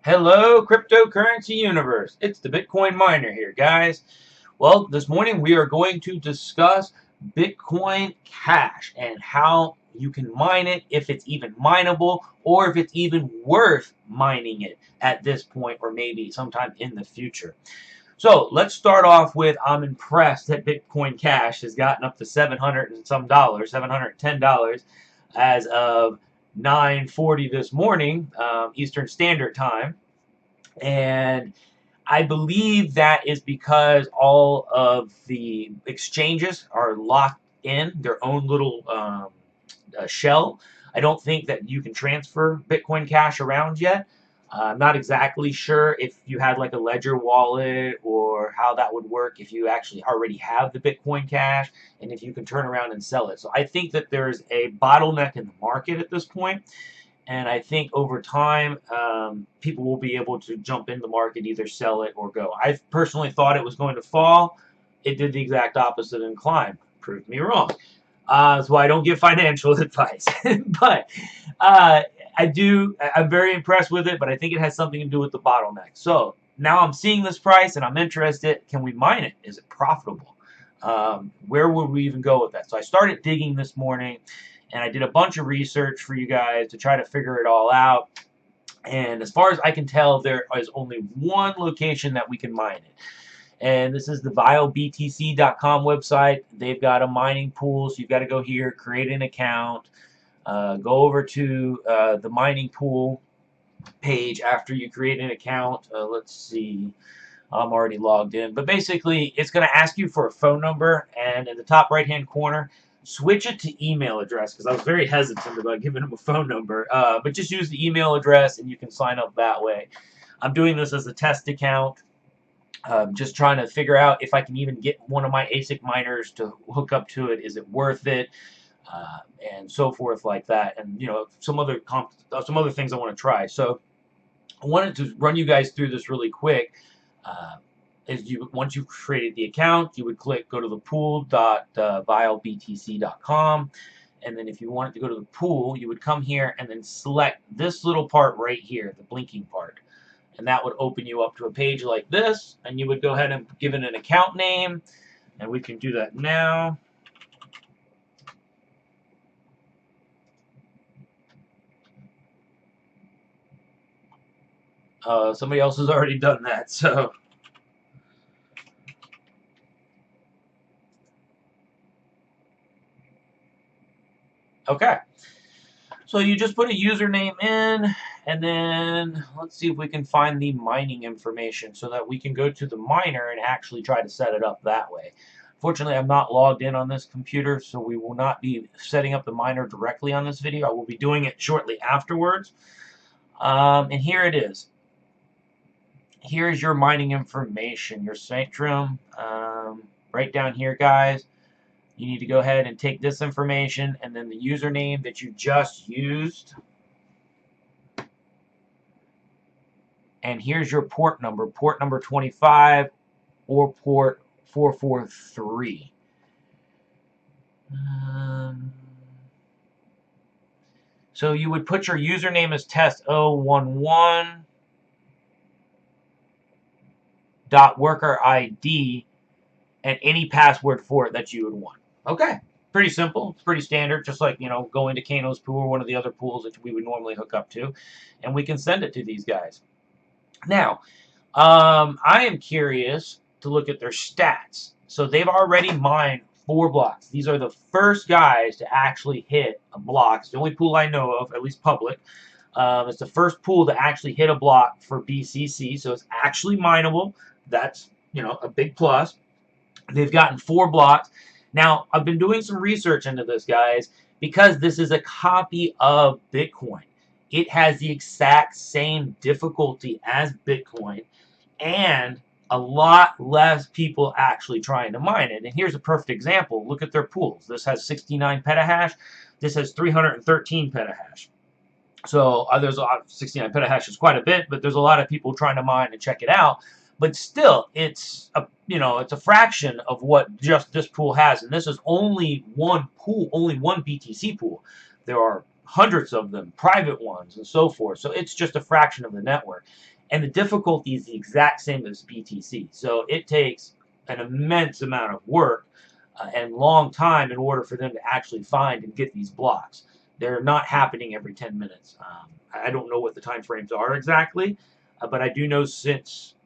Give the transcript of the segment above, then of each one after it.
Hello, cryptocurrency universe. It's the Bitcoin miner here, guys. Well, this morning we are going to discuss Bitcoin Cash and how you can mine it, if it's even mineable, or if it's even worth mining it at this point or maybe sometime in the future. So let's start off with I'm impressed that Bitcoin Cash has gotten up to $700 and some dollars, $710 as of 9:40 this morning, Eastern Standard Time. And I believe that is because all of the exchanges are locked in their own little shell. I don't think that you can transfer Bitcoin Cash around yet. I'm not exactly sure if you had like a Ledger wallet or how that would work if you actually already have the Bitcoin Cash and if you can turn around and sell it. So I think that there's a bottleneck in the market at this point. And I think over time, people will be able to jump in the market, either sell it or go. I personally thought it was going to fall. It did the exact opposite and climb. Proved me wrong. That's why I don't give financial advice. But I'm very impressed with it, but I think it has something to do with the bottleneck. So now I'm seeing this price and I'm interested. Can we mine it? Is it profitable? Where would we even go with that? So I started digging this morning and I did a bunch of research for you guys to try to figure it all out. And as far as I can tell, there is only one location that we can mine it. And this is the viobtc.com website. They've got a mining pool, so you've got to go here, create an account, go over to the mining pool page after you create an account. Let's see. I'm already logged in. But basically, it's going to ask you for a phone number, and in the top right-hand corner, switch it to email address, because I was very hesitant about giving them a phone number. But just use the email address, and you can sign up that way. I'm doing this as a test account. Just trying to figure out if I can even get one of my ASIC miners to hook up to it. Is it worth it? And so forth like that. And, you know, some other things I want to try. So I wanted to run you guys through this really quick. Once you've created the account, you would click go to the pool.viobtc.com, and then if you wanted to go to the pool, you would come here and then select this little part right here, the blinking part, and that would open you up to a page like this, and you would go ahead and give it an account name, and we can do that now. Somebody else has already done that, so okay. So you just put a username in, and then let's see if we can find the mining information so that we can go to the miner and actually try to set it up that way. Fortunately, I'm not logged in on this computer, so we will not be setting up the miner directly on this video. I will be doing it shortly afterwards. And here it is. Here is your mining information, your Spectrum. Right down here, guys. You need to go ahead and take this information and then the username that you just used. And here's your port number 25 or port 443. So you would put your username as test011.worker_ID and any password for it that you would want. Okay, pretty simple. It's pretty standard, just like, you know, going to Kano's pool or one of the other pools that we would normally hook up to, and we can send it to these guys. Now, I am curious to look at their stats. So they've already mined 4 blocks. These are the first guys to actually hit a block. It's the only pool I know of, at least public. It's the first pool to actually hit a block for BCC, so it's actually mineable. That's, you know, a big plus. They've gotten 4 blocks. Now, I've been doing some research into this, guys, because this is a copy of Bitcoin. It has the exact same difficulty as Bitcoin, and a lot less people actually trying to mine it. And here's a perfect example. Look at their pools. This has 69 petahash. This has 313 petahash. So there's 69 petahash is quite a bit, but there's a lot of people trying to mine and check it out. But still, it's a fraction of what just this pool has, and this is only one pool, only one BTC pool. There are hundreds of them, private ones, and so forth. So it's just a fraction of the network. and the difficulty is the exact same as BTC. So it takes an immense amount of work and long time in order for them to actually find and get these blocks. They're not happening every 10 minutes. I don't know what the time frames are exactly, but I do know since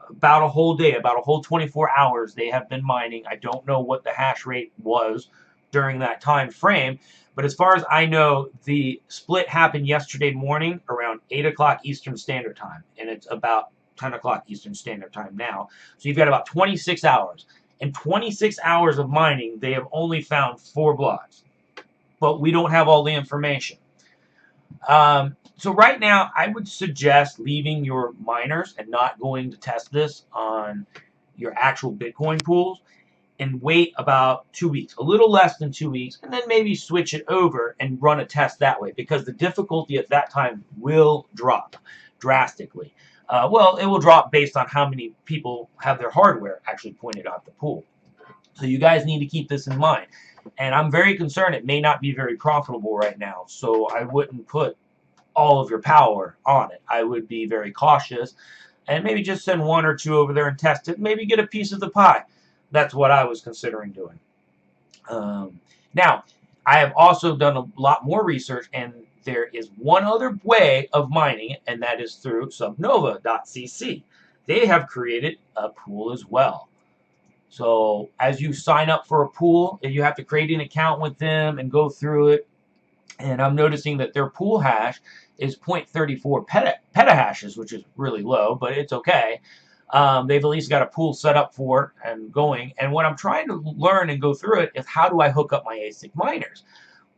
about a whole day, about a whole 24 hours, they have been mining. I don't know what the hash rate was during that time frame, but as far as I know, the split happened yesterday morning around 8 o'clock Eastern Standard Time, and it's about 10 o'clock Eastern Standard Time now. So you've got about 26 hours. In 26 hours of mining, they have only found 4 blocks, but we don't have all the information. So right now, I would suggest leaving your miners and not going to test this on your actual Bitcoin pools and wait about 2 weeks, a little less than 2 weeks, and then maybe switch it over and run a test that way, because the difficulty at that time will drop drastically. Well, it will drop based on how many people have their hardware actually pointed out the pool. So you guys need to keep this in mind. And I'm very concerned it may not be very profitable right now, so I wouldn't put all of your power on it. I would be very cautious and maybe just send 1 or 2 over there and test it, maybe get a piece of the pie. That's what I was considering doing. Now, I have also done a lot more research, and there is one other way of mining it, and that is through SuperNOVA.cc. They have created a pool as well. So as you sign up for a pool, you have to create an account with them and go through it. And I'm noticing that their pool hash is 0.34 petahashes, which is really low, but it's okay. They've at least got a pool set up for it and going. And what I'm trying to learn and go through it is, how do I hook up my ASIC miners?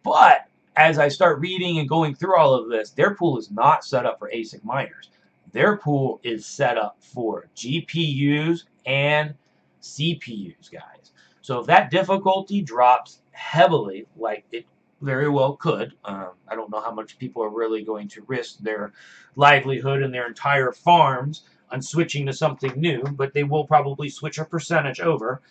But as I start reading and going through all of this, their pool is not set up for ASIC miners. Their pool is set up for GPUs and CPUs, guys. So if that difficulty drops heavily, like it very well could, I don't know how much people are really going to risk their livelihood and their entire farms on switching to something new, but they will probably switch a percentage over.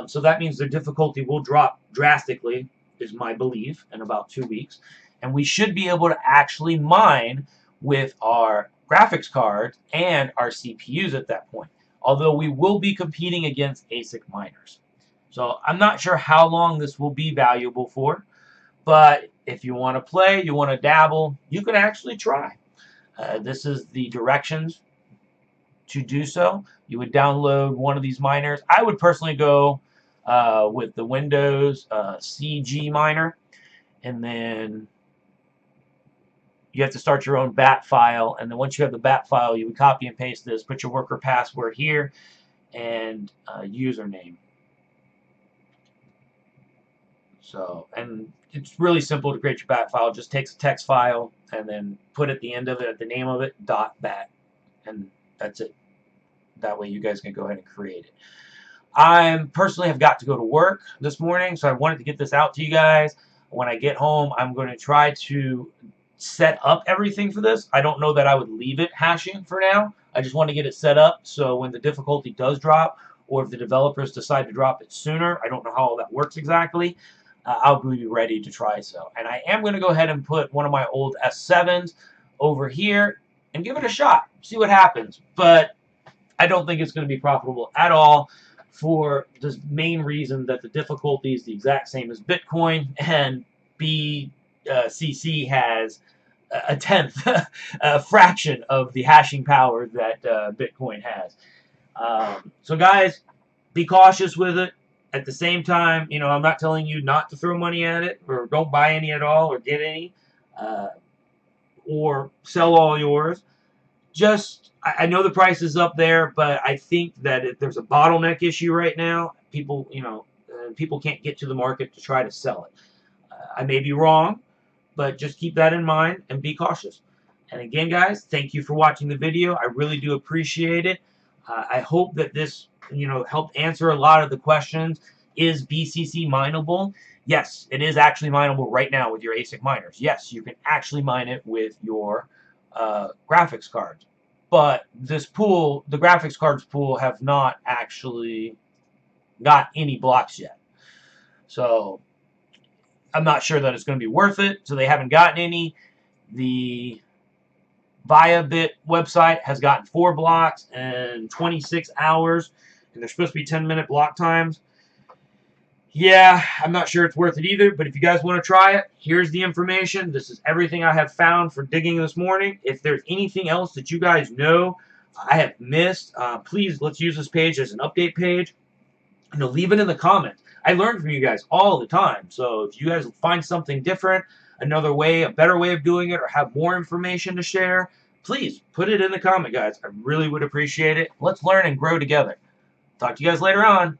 So that means their difficulty will drop drastically, is my belief, in about 2 weeks. And we should be able to actually mine with our graphics cards and our CPUs at that point, although we will be competing against ASIC miners. So I'm not sure how long this will be valuable for, but if you want to play, you want to dabble, you can actually try. This is the directions to do so. You would download one of these miners. I would personally go with the Windows CG miner, and then you have to start your own bat file, and then once you have the bat file, you would copy and paste this, put your worker password here, and username. So, and it's really simple to create your bat file. It just takes a text file and then put at the end of it, the name of it, .bat, and that's it. That way you guys can go ahead and create it. I personally have got to go to work this morning, so I wanted to get this out to you guys. When I get home, I'm going to try to set up everything for this. I don't know that I would leave it hashing for now. I just want to get it set up so when the difficulty does drop, or if the developers decide to drop it sooner, I don't know how all that works exactly, I'll be ready to try so. And I am going to go ahead and put one of my old S7s over here and give it a shot, see what happens. But I don't think it's going to be profitable at all, for the main reason that the difficulty is the exact same as Bitcoin, and BCC has a tenth, a fraction of the hashing power that Bitcoin has. So guys, be cautious with it. At the same time, you know, I'm not telling you not to throw money at it, or don't buy any at all, or get any, or sell all yours. Just, I know the price is up there, but I think that there's a bottleneck issue right now. People, you know, people can't get to the market to try to sell it. I may be wrong, but just keep that in mind and be cautious. And again, guys, thank you for watching the video. I really do appreciate it. I hope that this, you know, helped answer a lot of the questions. Is BCC mineable? Yes, it is actually mineable right now with your ASIC miners. Yes, you can actually mine it with your graphics cards. But this pool, the graphics cards pool, have not actually got any blocks yet. So I'm not sure that it's going to be worth it. So they haven't gotten any. The Viabit website has gotten 4 blocks in 26 hours, and they're supposed to be 10-minute block times. Yeah, I'm not sure it's worth it either, but if you guys want to try it, here's the information. This is everything I have found for digging this morning. If there's anything else that you guys know I have missed, please, let's use this page as an update page. Leave it in the comments. I learn from you guys all the time, so if you guys find something different, another way, a better way of doing it, or have more information to share, please put it in the comment, guys. I really would appreciate it. Let's learn and grow together. Talk to you guys later on.